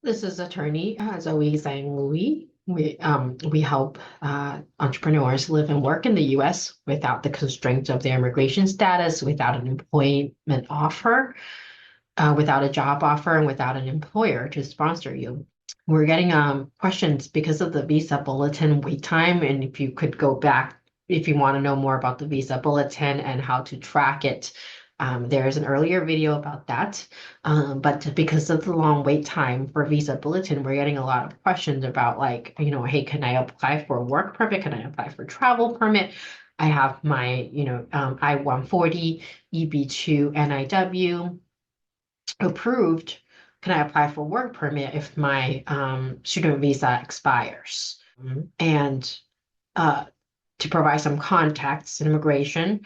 This is attorney Zoe Zhang-Louie. We help entrepreneurs live and work in the U.S. without the constraints of their immigration status, without an employment offer, without a job offer, and without an employer to sponsor you. We're getting questions because of the Visa Bulletin wait time, and if you could go back, if you want to know more about the Visa Bulletin and how to track it, there is an earlier video about that. But because of the long wait time for Visa Bulletin, we're getting a lot of questions about like, hey, can I apply for a work permit? Can I apply for travel permit? I have my, I-140, EB2, NIW approved. Can I apply for work permit if my student visa expires? And to provide some context in immigration,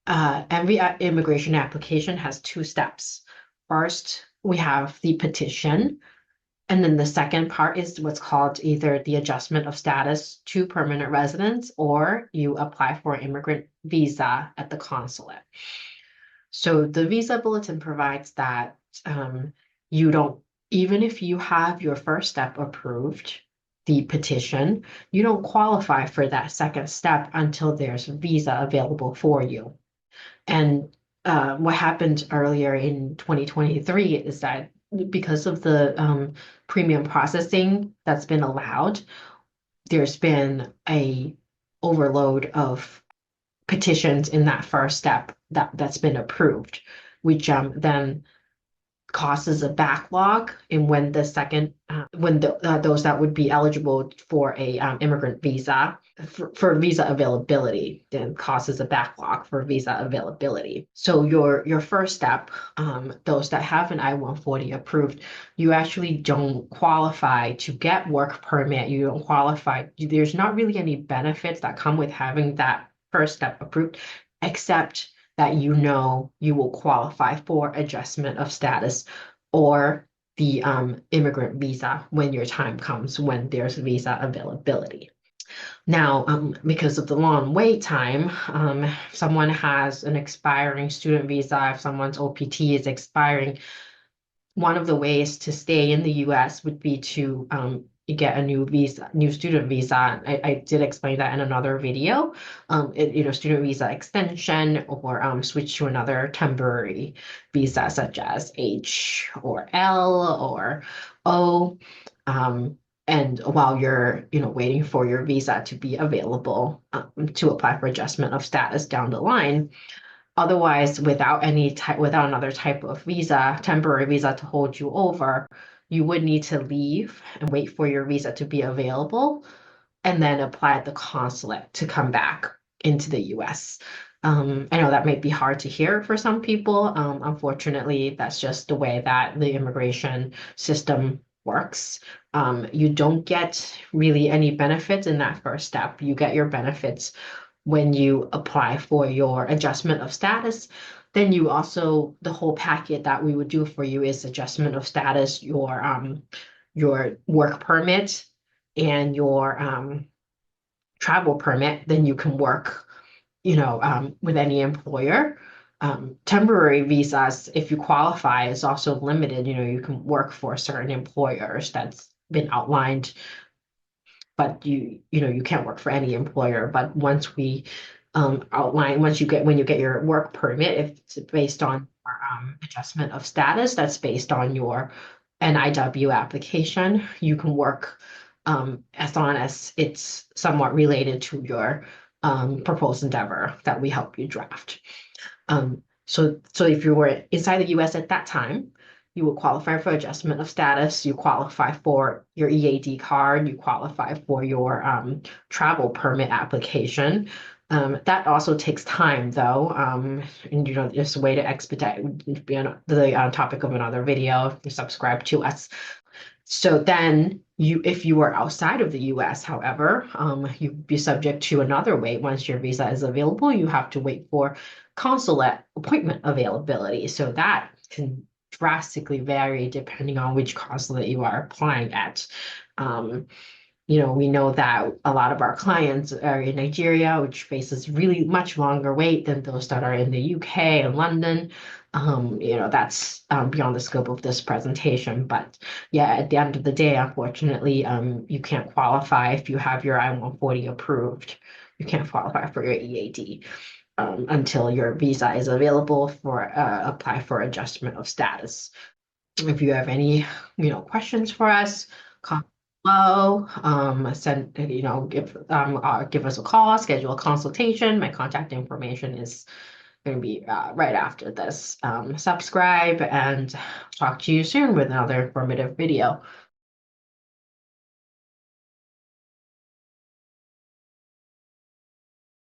every immigration application has two steps. First, we have the petition, and then the second part is what's called either the adjustment of status to permanent residence, or you apply for an immigrant visa at the consulate. So the Visa Bulletin provides that you don't, even if you have your first step approved, the petition, you don't qualify for that second step until there's a visa available for you. And what happened earlier in 2023 is that because of the premium processing that's been allowed, there's been a overload of petitions in that first step that's been approved, which then causes a backlog in when the second those that would be eligible for a immigrant visa for visa availability then causes a backlog for visa availability. So your first step, those that have an I-140 approved, you actually don't qualify to get work permit. You don't qualify. There's not really any benefits that come with having that first step approved, except that you will qualify for adjustment of status or the immigrant visa when your time comes, when there's visa availability. Now, because of the long wait time, if someone has an expiring student visa, if someone's OPT is expiring, one of the ways to stay in the US would be to get a new student visa. I did explain that in another video. Student visa extension, or switch to another temporary visa such as H or L or O. And while you're, waiting for your visa to be available to apply for adjustment of status down the line. Otherwise, without another type of visa, temporary visa to hold you over, you would need to leave and wait for your visa to be available and then apply at the consulate to come back into the US. I know that may be hard to hear for some people. Unfortunately, that's just the way that the immigration system works. You don't get really any benefits in that first step. You get your benefits when you apply for your adjustment of status. Then you also, the whole packet that we would do for you is adjustment of status, your work permit and your travel permit. Then you can work, with any employer. Temporary visas, if you qualify, is also limited. You can work for certain employers that's been outlined, but you can't work for any employer. But once we outline, when you get your work permit, if it's based on adjustment of status, that's based on your NIW application, you can work as long as it's somewhat related to your proposed endeavor that we help you draft. So if you were inside the US at that time, you will qualify for adjustment of status, you qualify for your EAD card, you qualify for your travel permit application. That also takes time though, and there's a way to expedite, would be on the topic of another video if you subscribe to us. So then if you are outside of the US, however, you'd be subject to another wait. Once your visa is available, you have to wait for consulate appointment availability. So that can drastically vary depending on which consulate you are applying at. We know that a lot of our clients are in Nigeria, which faces really much longer wait than those that are in the UK and London. That's beyond the scope of this presentation. But yeah, at the end of the day, unfortunately, you can't qualify if you have your I-140 approved. You can't qualify for your EAD until your visa is available for apply for adjustment of status. If you have any, questions for us, comment below, give us a call, schedule a consultation. My contact information is going to be right after this. Subscribe and talk to you soon with another informative video.